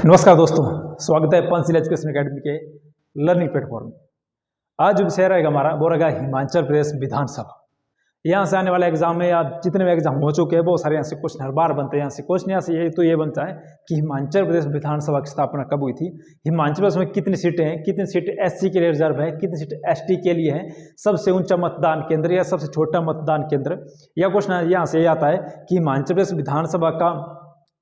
नमस्कार दोस्तों, स्वागत है पंचशील एजुकेशन एकेडमी के लर्निंग प्लेटफॉर्म में। आज जो विषय रहेगा हमारा वो रहेगा हिमाचल प्रदेश विधानसभा। यहाँ से आने वाले एग्जाम में या जितने भी एग्जाम हो चुके हैं बहुत सारे यहाँ से क्वेश्चन हर बार बनते हैं। यहाँ से क्वेश्चन यहाँ से ये बनता है कि हिमाचल प्रदेश विधानसभा की स्थापना कब हुई थी, हिमाचल प्रदेश में कितनी सीटें हैं, कितनी सीटें एससी के लिए रिजर्व है, कितनी सीटें एसटी के लिए हैं, सबसे ऊंचा मतदान केंद्र या सबसे छोटा मतदान केंद्र। यह क्वेश्चन यहाँ से आता है कि हिमाचल प्रदेश विधानसभा का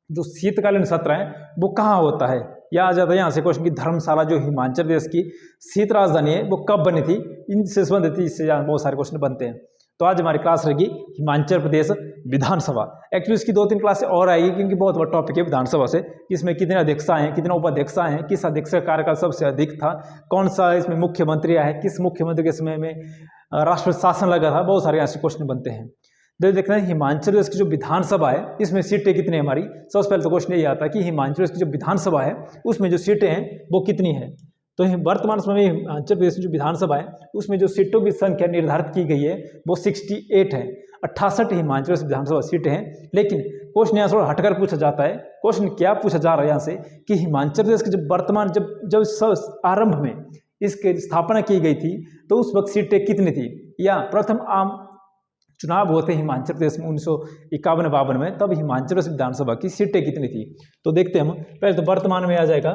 जो शीतकालीन सत्र है वो कहाँ होता है। या आ जाता है यहाँ से क्वेश्चन की धर्मशाला जो हिमाचल प्रदेश की शीत राजधानी है वो कब बनी थी, इनसे संबंधित इससे बहुत सारे क्वेश्चन बनते हैं। तो आज हमारी क्लास रहेगी हिमाचल प्रदेश विधानसभा। एक्चुअली इसकी 2-3 क्लासें और आएगी क्योंकि बहुत बड़ा टॉपिक है विधानसभा से। इसमें कितने अध्यक्षा हैं, कितने उपाध्यक्षा हैं, किस अध्यक्ष का कार्यकाल सबसे अधिक था, कौन सा इसमें मुख्यमंत्री आया है, किस मुख्यमंत्री के समय में राष्ट्रपति शासन लगा था, बहुत सारे यहाँ से क्वेश्चन बनते हैं। देखते हैं हिमाचल प्रदेश की जो विधानसभा है इसमें सीटें कितनी है हमारी। सबसे पहले तो क्वेश्चन ये आता है कि हिमाचल प्रदेश की जो विधानसभा है उसमें जो सीटें हैं वो कितनी है। तो वर्तमान समय में हिमाचल प्रदेश की जो विधानसभा है उसमें जो सीटों की संख्या निर्धारित की गई है वो 68 है। 68 हिमाचल प्रदेश विधानसभा सीटें हैं। लेकिन क्वेश्चन यहाँ से हटकर पूछा जाता है, क्वेश्चन क्या पूछा जा रहा है यहाँ से कि हिमाचल प्रदेश की जब वर्तमान जब आरंभ में इसकी स्थापना की गई थी तो उस वक्त सीटें कितनी थी, या प्रथम आम चुनाव होते हिमाचल प्रदेश में 1951-52 में, तब हिमाचल प्रदेश विधानसभा की सीटें कितनी थी। तो देखते हैं हम। पहले तो वर्तमान में आ जाएगा,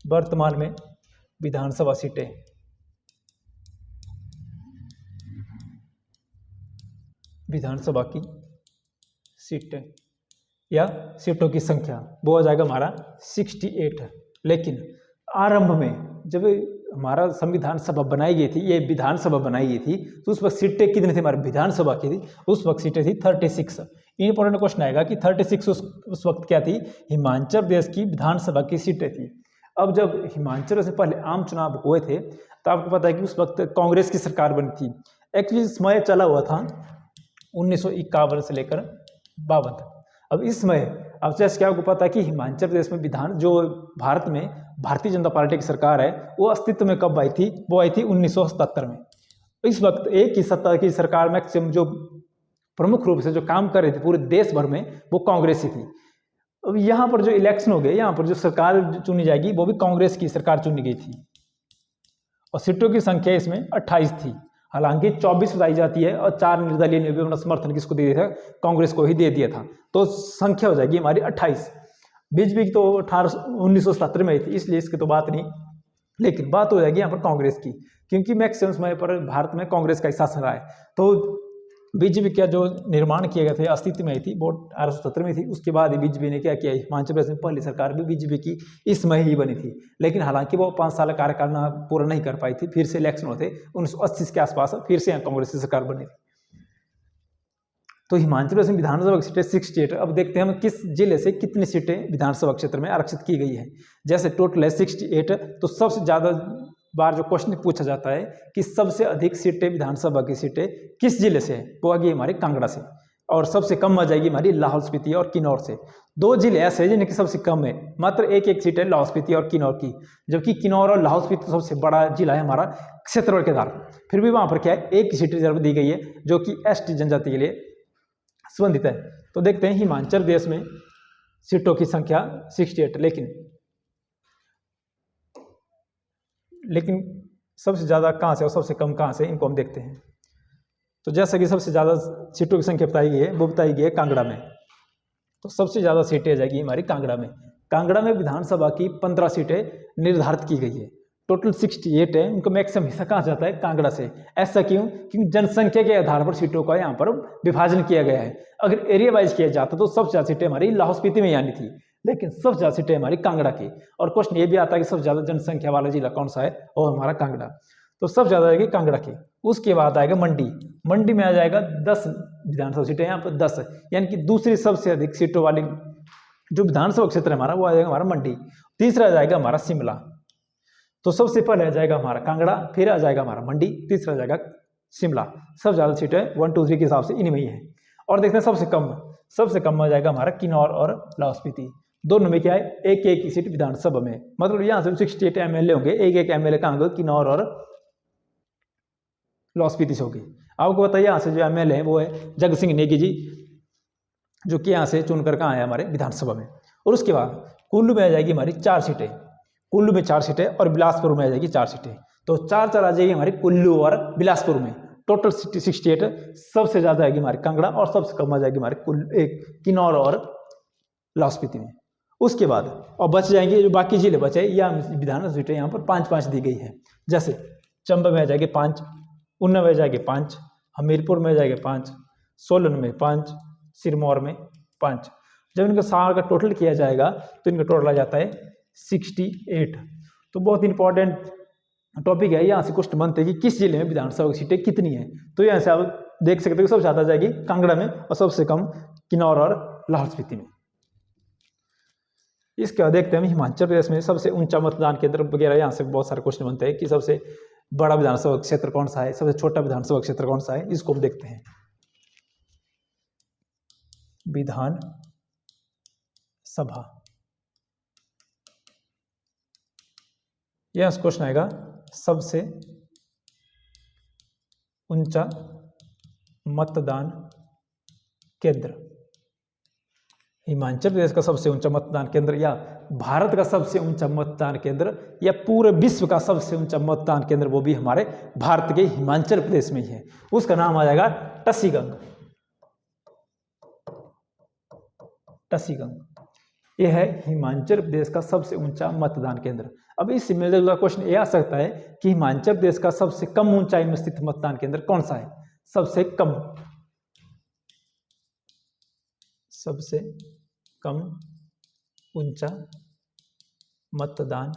वर्तमान में विधानसभा सीटें, विधानसभा की सीटें या सीटों की संख्या वो आ जाएगा हमारा 68 है। लेकिन आरंभ में जब हमारा संविधान सभा बनाई गई थी, ये विधानसभा बनाई गई थी, तो उस वक्त सीटें कितनी थी हमारी विधानसभा की थी, उस वक्त सीटें थी 36। इंपॉर्टेंट क्वेश्चन आएगा कि 36 उस वक्त क्या थी, हिमाचल प्रदेश की विधानसभा की सीटें थी। अब जब हिमाचल से पहले आम चुनाव हुए थे तो आपको पता है कि उस वक्त कांग्रेस की सरकार बनी थी। एक्चुअली समय चला हुआ था 1951 से लेकर 52 तक। अब इस समय अब जैसे क्या आपको पता है कि हिमाचल प्रदेश में जो भारत में भारतीय जनता पार्टी की सरकार है वो अस्तित्व में कब आई थी, वो आई थी 1977 में। इस वक्त एक ही सत्ता की सरकार मैक्सिमम जो प्रमुख रूप से जो काम कर रही थी पूरे देश भर में वो कांग्रेस ही थी। अब यहाँ पर जो इलेक्शन हो गए, यहाँ पर जो सरकार चुनी जाएगी वो भी कांग्रेस की सरकार चुनी गई थी और सीटों की संख्या इसमें 28 थी। हालांकि 24 बताई जाती है और 4 निर्दलीय ने भी अपना समर्थन किसको दे दिया था, कांग्रेस को ही दे दिया था। तो संख्या हो जाएगी हमारी 28। बीजेपी की तो 1977 में थी, इसलिए इसकी तो बात नहीं। लेकिन बात हो जाएगी यहाँ पर कांग्रेस की, क्योंकि मैक्सिमम समय पर भारत में कांग्रेस का ही शासन रहा है। तो बीजेपी का जो निर्माण किया गया था, अस्तित्व में आई थी वो 1870 में थी। उसके बाद ही बीजेपी ने क्या किया, हिमाचल प्रदेश में पहली सरकार भी बीजेपी की इस समय ही बनी थी। लेकिन हालांकि वो 5 साल कार्यकाल पूरा नहीं कर पाई थी, फिर से इलेक्शन होते 1980 के आसपास फिर से यहाँ कांग्रेस की सरकार बनी थी। तो हिमाचल प्रदेश में विधानसभा की सीटें 68। अब देखते हैं हम किस जिले से कितनी सीटें विधानसभा क्षेत्र में आरक्षित की गई है। जैसे टोटल है 68, तो सबसे ज़्यादा बार जो क्वेश्चन पूछा जाता है कि सबसे अधिक सीटें विधानसभा की सीटें किस जिले से है, वो आ गई हमारी कांगड़ा से, और सबसे कम आ जाएगी हमारी लाहौल स्पीति और किन्नौर से। 2 जिले ऐसे हैं जिनकी सबसे कम है, मात्र एक सीट है लाहौल स्पीति और किन्नौर की, जबकि किन्नौर और लाहौल स्पीति सबसे बड़ा जिला है हमारा क्षेत्रफल के आधार पर। फिर भी वहाँ पर क्या है, एक सीट रिजर्व दी गई है जो कि एसटी जनजाति के लिए संबंधित है। तो देखते हैं हिमाचल प्रदेश में सीटों की संख्या 68, लेकिन सबसे ज़्यादा कहाँ से और सबसे कम कहाँ से, इनको हम देखते हैं। तो जैसा कि सबसे ज़्यादा सीटों की संख्या बताई गई है वो बताई गई है कांगड़ा में। तो सबसे ज़्यादा सीटें आ जाएगी हमारी कांगड़ा में। कांगड़ा में विधानसभा की 15 सीटें निर्धारित की गई है। टोटल 68 है, उनको मैक्सिमम हिस्सा कहाँ जाता है, कांगड़ा से। ऐसा क्यों, क्योंकि जनसंख्या के आधार पर सीटों का यहाँ पर विभाजन किया गया है। अगर एरिया वाइज किया जाता तो सबसे ज़्यादा सीटें हमारी लाहौल स्पीति में आनी थी, लेकिन सबसे ज़्यादा सीटें हमारी कांगड़ा की। और क्वेश्चन ये भी आता है कि सबसे ज़्यादा जनसंख्या वाला जिला कौन सा है, और हमारा कांगड़ा। तो सबसे ज़्यादा आएगी कांगड़ा की। उसके बाद आएगा मंडी। मंडी में आ जाएगा 10 विधानसभा सीटें, यहाँ पर 10, यानी कि दूसरी सबसे अधिक सीटों वाली जो विधानसभा क्षेत्र है हमारा वो आ जाएगा हमारा मंडी। तीसरा आ जाएगा हमारा शिमला। तो सबसे पहले आ जाएगा हमारा कांगड़ा, फिर आ जाएगा हमारा मंडी, तीसरा आ जाएगा शिमला। सबसे ज़्यादा सीटें 1, 2, 3 के हिसाब से इनमें ही है। और देखते हैं सबसे कम आ जाएगा हमारा किन्नौर और लाहौल स्पीति। दोनों में क्या है, एक एक सीट विधानसभा में, मतलब यहाँ से 68 एमएलए होंगे, एक एक एमएलए कहाँ होंगे, किन्नौर और लाहौल स्पीति से होगी। आपको बताइए यहाँ से जो MLA है वो है जग सिंह नेगी जी, जो कि यहाँ से चुनकर कहाँ आए हमारे विधानसभा में। और उसके बाद कुल्लू में आ जाएगी हमारी 4 सीटें, कुल्लू में 4 सीटें और बिलासपुर में आ जाएगी 4 सीटें। तो 4 आ जाएगी हमारी कुल्लू और बिलासपुर में। टोटल 68। सबसे ज़्यादा आएगी हमारी कांगड़ा और सबसे कम आ जाएगी हमारे किन्नौर और लाहौल स्पीति में। उसके बाद और बच जाएंगे जो बाकी जिले बचे, या विधानसभा सीटें यहाँ पर 5-5 दी गई है। जैसे चंबा में आ जाएगी 5, उन्नाव में आ जाएगी 5, हमीरपुर में आ जाएगी 5, सोलन में 5, सिरमौर में 5। जब इनका सारा का टोटल किया जाएगा तो इनका टोटल आ जाता है 68। तो बहुत इंपॉर्टेंट टॉपिक है। यहाँ से क्वेश्चन बनते हैं कि किस जिले में विधानसभा की सीटें कितनी है। तो यहाँ से आप देख सकते हो सबसे ज़्यादा जाएगी कांगड़ा में और सबसे कम किन्नौर और लाहौल स्पीति में। इसके बाद देखते हैं हिमाचल प्रदेश में सबसे ऊंचा मतदान केंद्र वगैरह। यहाँ से बहुत सारे क्वेश्चन बनते हैं कि सबसे बड़ा विधानसभा क्षेत्र कौन सा है, सबसे छोटा विधानसभा क्षेत्र कौन सा है, इसको हम देखते हैं। विधान सभा, यह क्वेश्चन आएगा सबसे ऊंचा मतदान केंद्र। हिमाचल प्रदेश का सबसे ऊंचा मतदान केंद्र, या भारत का सबसे ऊंचा मतदान केंद्र, या पूरे विश्व का सबसे ऊंचा मतदान केंद्र, वो भी हमारे भारत के हिमाचल प्रदेश में ही है। उसका नाम आ जाएगा टसीगंग। टसीगंग यह है हिमाचल प्रदेश का सबसे ऊंचा मतदान केंद्र। अब इससे मिलता जुलता क्वेश्चन यह आ सकता है कि हिमाचल प्रदेश का सबसे कम ऊंचाई में स्थित मतदान केंद्र कौन सा है। सबसे कम ऊंचा मतदान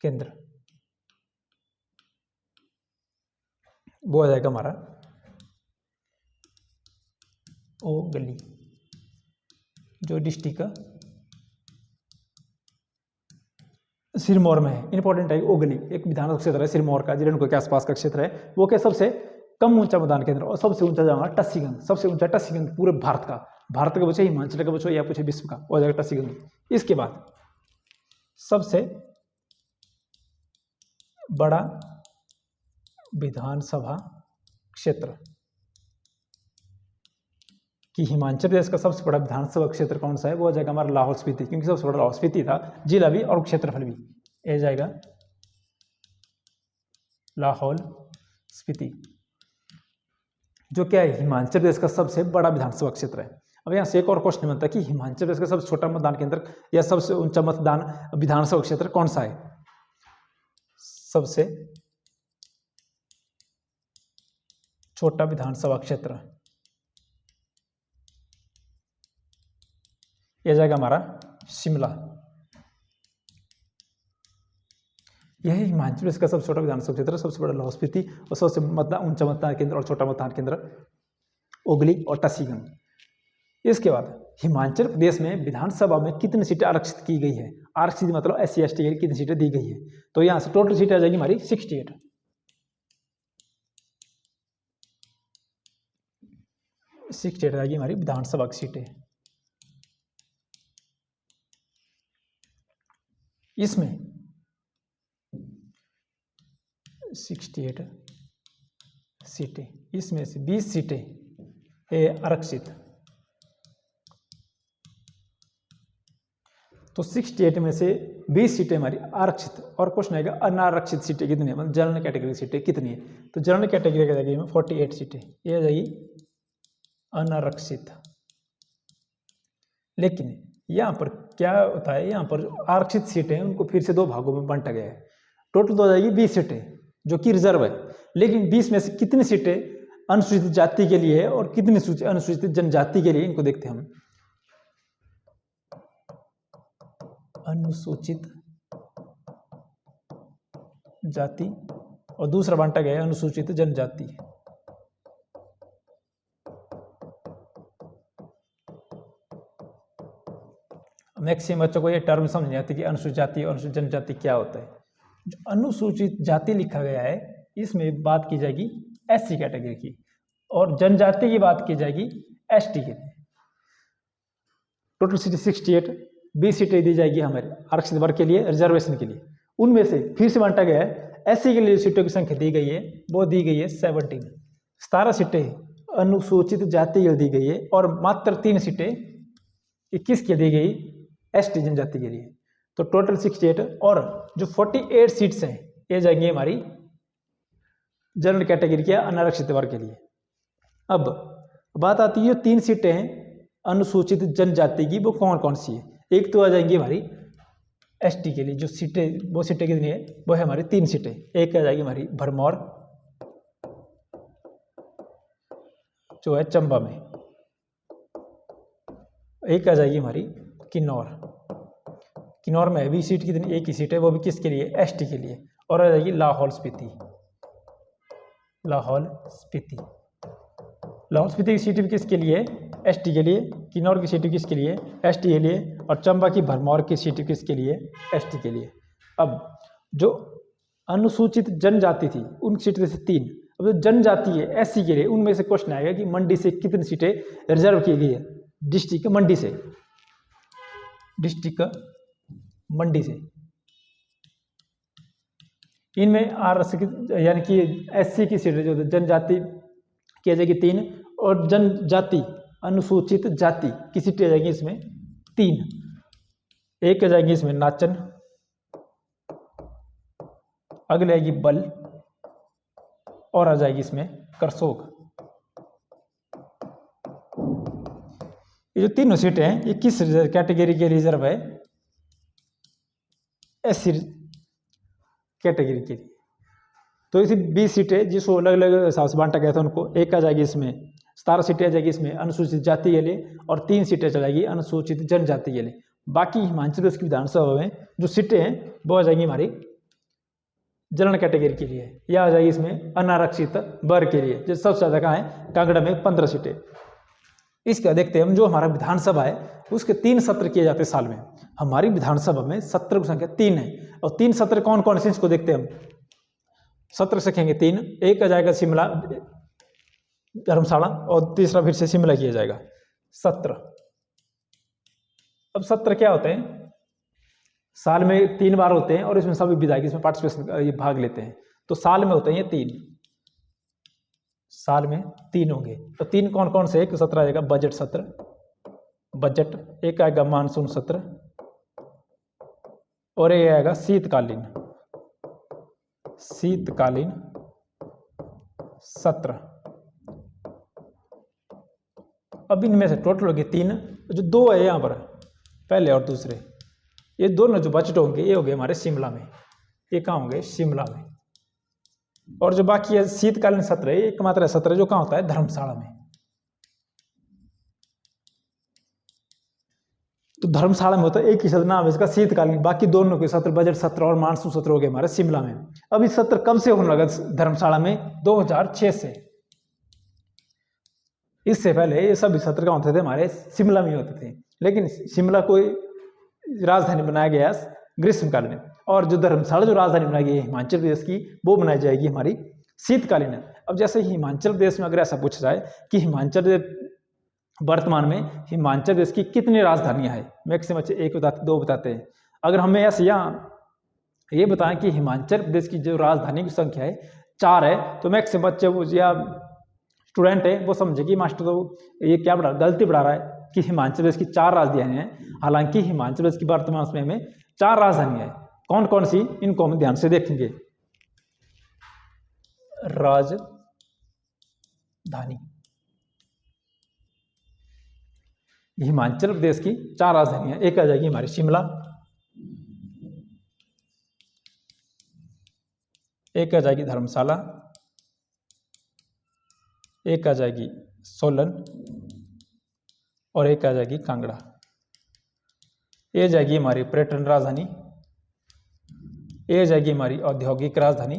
केंद्र वो आ जाएगा हमारा ओगली, जो डिस्ट्रिक्ट का सिरमौर में है। इंपॉर्टेंट है ओगली, एक विधानसभा क्षेत्र है सिरमौर का, जिलेनको के आसपास का क्षेत्र है। वो क्या सबसे कम ऊंचा मतदान केंद्र, और सबसे ऊंचा जाएगा टसीगंग। सबसे ऊंचा टसीगंग पूरे भारत का, भारत का पूछे, हिमाचल का पूछो, या पूछे विश्व का, वो जाएगा टसीगंग। इसके बाद सबसे बड़ा विधानसभा क्षेत्र कि हिमाचल प्रदेश का सबसे बड़ा विधानसभा क्षेत्र कौन सा है, वो आ जाएगा हमारा लाहौल स्पीति, क्योंकि सबसे बड़ा लाहौल स्पीति था, जिला भी और क्षेत्रफल भी। ये जाएगा लाहौल स्पीति, जो क्या है हिमाचल प्रदेश का सबसे बड़ा विधानसभा क्षेत्र है। अब यहाँ से एक और क्वेश्चन बनता है कि हिमाचल प्रदेश का सबसे छोटा मतदान केंद्र या सबसे ऊंचा मतदान विधानसभा क्षेत्र कौन सा है। सबसे छोटा विधानसभा क्षेत्र यह जाएगा हमारा शिमला। यह हिमाचल प्रदेश का सबसे छोटा विधानसभा क्षेत्र, सबसे बड़ा लाहौल स्पीति, और सबसे ऊंचा मतदान केंद्र और छोटा मतदान केंद्र ओगली और टसीगंग। इसके बाद हिमाचल प्रदेश में विधानसभा में कितनी सीटें आरक्षित की गई है। आरक्षित मतलब SC ST की कितनी सीटें दी गई है। तो यहाँ से टोटल सीटें आ जाएगी हमारी 68। आ जाएगी हमारी विधानसभा की सीटें। इसमें 68 सीटें, इसमें से 20 सीटें आरक्षित। तो 68 में से 20 सीटें हमारी आरक्षित, और क्वेश्चन आएगा अनारक्षित सीटें कितनी है, मतलब जनरल कैटेगरी सीटें कितनी है। तो जनरल कैटेगरी की जाएगी 48 सीटें, ये आ जाएगी अनारक्षित। लेकिन यहाँ पर क्या होता है, यहाँ पर जो आरक्षित सीटें हैं उनको फिर से 2 भागों में बांटा गया है। टोटल तो हो जाएगी 20 सीटें जो कि रिजर्व है, लेकिन 20 में से कितनी सीटें अनुसूचित जाति के लिए है और कितनी अनुसूचित जनजाति के लिए, इनको देखते हैं हम। अनुसूचित जाति और दूसरा बांटा गया है अनुसूचित जनजाति। मैक्सिमम बच्चों को ये टर्म समझ नहीं आती कि अनुसूचित जाति और अनुसूचित जनजाति क्या होता है। जो अनुसूचित जाति लिखा गया है इसमें बात की जाएगी SC कैटेगरी की, और जनजाति की बात की जाएगी ST की। टोटल सीटें 68, 20 सीटें दी जाएगी हमारे आरक्षित वर्ग के लिए, रिजर्वेशन के लिए। उनमें से फिर से बांटा गया है एससी के लिए सीटों की संख्या दी गई है वो दी गई है 17। 17 सीटें अनुसूचित जाति के लिए दी गई है और मात्र 3 सीटें 21 के दी गई एसटी जनजाति के लिए। तो टोटल 68 और जो 48 सीट्स हैं ये जाएंगी हमारी जनरल कैटेगरी के अनारक्षित वर्ग के लिए। अब बात आती है 3 सीटें हैं अनुसूचित जनजाति की, वो कौन कौन सी है। एक तो आ जाएंगी हमारी एसटी के लिए जो सीटें, वो सीटें कितनी है, वो है हमारी 3 सीटें। एक आ जाएगी हमारी भरमौर जो है चंबा में, एक आ जाएगी हमारी किन्नौर। किन्नौर में भी सीट कितनी, एक ही सीट है, वो भी किसके लिए, एसटी के लिए। और आ जाएगी लाहौल स्पीति। लाहौल स्पीति, लाहौल स्पीति की सीट भी किसके लिए, एसटी के लिए। किन्नौर की सीट किसके लिए, एसटी के लिए। और चंबा की भरमौर की सीट किसके लिए, एसटी के लिए। अब जो अनुसूचित जनजाति थी उन सीट में से 3, अब जो जनजाति है एससी के लिए, उनमें से क्वेश्चन आएगा कि मंडी से कितनी सीटें रिजर्व की गई है। डिस्ट्रिक्ट मंडी से, डिस्ट्रिक्ट मंडी से इनमें यानी कि एससी की सीटें जो जनजाति की आ जाएगी 3 और जनजाति अनुसूचित जाति की सीटें आ जाएगी इसमें 3। एक आ जाएगी इसमें नाचन, अगले आएगी बल और आ जाएगी इसमें करसोग। ये जो तीनों सीटें हैं ये किस कैटेगरी के रिजर्व है, एससी कैटेगरी के लिए। तो इसी 20 सीटें जिसको अलग अलग हिसाब से बांटा गया था उनको, एक आ जाएगी इसमें 17 सीटें आ जाएगी इसमें अनुसूचित जाति के लिए और 3 सीटें चल जाएगी अनुसूचित जनजाति के लिए। बाकी हिमाचल प्रदेश की विधानसभा में जो सीटें हैं वो आ जाएंगी हमारी जनरल कैटेगरी के लिए, या आ जाएगी इसमें अनारक्षित वर्ग के लिए। जो सबसे ज़्यादा कहाँ है, कांगड़ा में 15 सीटें। इसका देखते हैं हम, जो हमारा विधानसभा है उसके 3 सत्र किए जाते हैं साल में। हमारी विधानसभा में सत्र की संख्या 3 है और 3 सत्र कौन कौन से, इसको देखते हैं हम। सत्र सीखेंगे 3, एक आ जाएगा शिमला धर्मशाला और तीसरा फिर से शिमला किया जाएगा सत्र। अब सत्र क्या होते हैं, साल में 3 बार होते हैं और इसमें सभी विधायक इसमें पार्टिसिपेशन ये भाग लेते हैं। तो साल में होते हैं ये 3, साल में 3 होंगे। तो 3 कौन कौन से, एक सत्र आएगा बजट सत्र, बजट, एक आएगा मानसून सत्र और एक आएगा शीतकालीन, शीतकालीन सत्र। अब इनमें से टोटल होगी 3, जो 2 है यहाँ पर पहले और दूसरे, ये दोनों जो बजट होंगे ये होंगे हमारे शिमला में, ये कहाँ होंगे, शिमला में। और जो बाकी है शीतकालीन सत्र है, एकमात्र सत्र जो कहाँ होता है, धर्मशाला में। तो धर्मशाला में होता है एक ही सत्र, नाम है इसका शीतकालीन। बाकी दोनों के सत्र बजट सत्र और मानसून सत्र हो गए हमारे शिमला में। अब इस सत्र कब से होने लगा धर्मशाला में, 2006 से। इससे पहले ये सभी सत्र कहाँ होते थे, हमारे शिमला में होते थे। लेकिन शिमला को राजधानी बनाया गया ग्रीष्मकाल में, और जो धर्मशाला जो राजधानी बनाई गई है हिमाचल प्रदेश की, वो बनाई जाएगी हमारी शीतकालीन। अब जैसे हिमाचल प्रदेश में अगर ऐसा पूछा जाए कि हिमाचल वर्तमान में हिमाचल प्रदेश की कितनी राजधानियां हैं, मैक्सिमम 1 बताते 2 बताते हैं। अगर हमें ऐसे यहाँ ये बताएं कि हिमाचल प्रदेश की जो राजधानी की संख्या है 4 है, तो मैक्सिमम बच्चे या स्टूडेंट है वो समझे कि मास्टर तो ये क्या पढ़ा, गलती पढ़ा रहा है कि हिमाचल प्रदेश की 4 राजधानियां हैं। हालांकि हिमाचल प्रदेश की वर्तमान समय में 4 राजधानियां हैं। कौन कौन सी, इनको हम ध्यान से देखेंगे। राजधानी, हिमाचल प्रदेश की 4 राजधानियां, एक आ जाएगी हमारी शिमला, एक आ जाएगी धर्मशाला, एक आ जाएगी सोलन और एक आ जाएगी कांगड़ा। ये जाएगी हमारी पर्यटन राजधानी, ये जाएगी हमारी औद्योगिक राजधानी,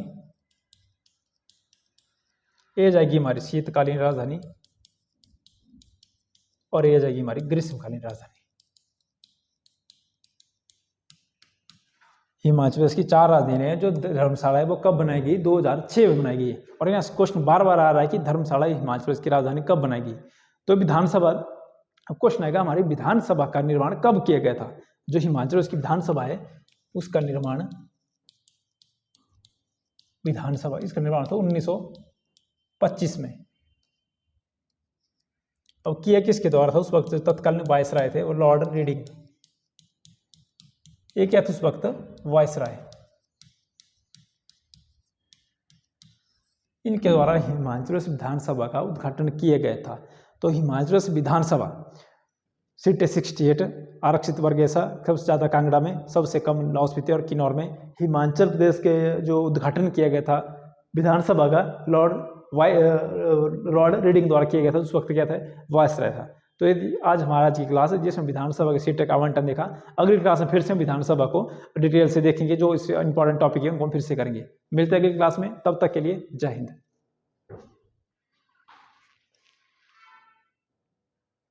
ये जाएगी हमारी शीतकालीन राजधानी और ये जाएगी हमारी ग्रीष्मकालीन राजधानी। हिमाचल प्रदेश की 4 राजधानी है। जो धर्मशाला है वो कब बनाई गई, 2006 में बनाई गई। और यहाँ क्वेश्चन बार बार आ रहा है कि धर्मशाला हिमाचल प्रदेश की राजधानी कब बनाई गई। तो विधानसभा, अब क्वेश्चन आएगा हमारी विधानसभा का निर्माण कब किया गया था। जो हिमाचल प्रदेश की विधानसभा है उसका निर्माण विधानसभा, इसका निर्माण था 1925 में। अब किया किसके द्वारा था? उस वक्त तत्कालीन वायसराय थे वो लॉर्ड रीडिंग, ये क्या था उस वक्त? वायसराय। इनके द्वारा हिमाचल प्रदेश विधानसभा का उद्घाटन किया गया था। तो हिमाचल प्रदेश विधानसभा सीटें 68, आरक्षित वर्ग ऐसा सबसे ज़्यादा कांगड़ा में, सबसे कम लाहौल स्पीति और किन्नौर में। हिमाचल प्रदेश के जो उद्घाटन किया गया था विधानसभा का लॉर्ड रीडिंग द्वारा किया गया था, उस वक्त क्या था? वायसराय था। तो यदि आज हमारा की क्लास है जिसमें विधानसभा की सीटें का आवंटन देखा, अगली क्लास में फिर से हम विधानसभा को डिटेल से देखेंगे, जो इससे इंपॉर्टेंट टॉपिक है उनको हम फिर से करेंगे। मिलते हैं अगली क्लास में, तब तक के लिए जय हिंद।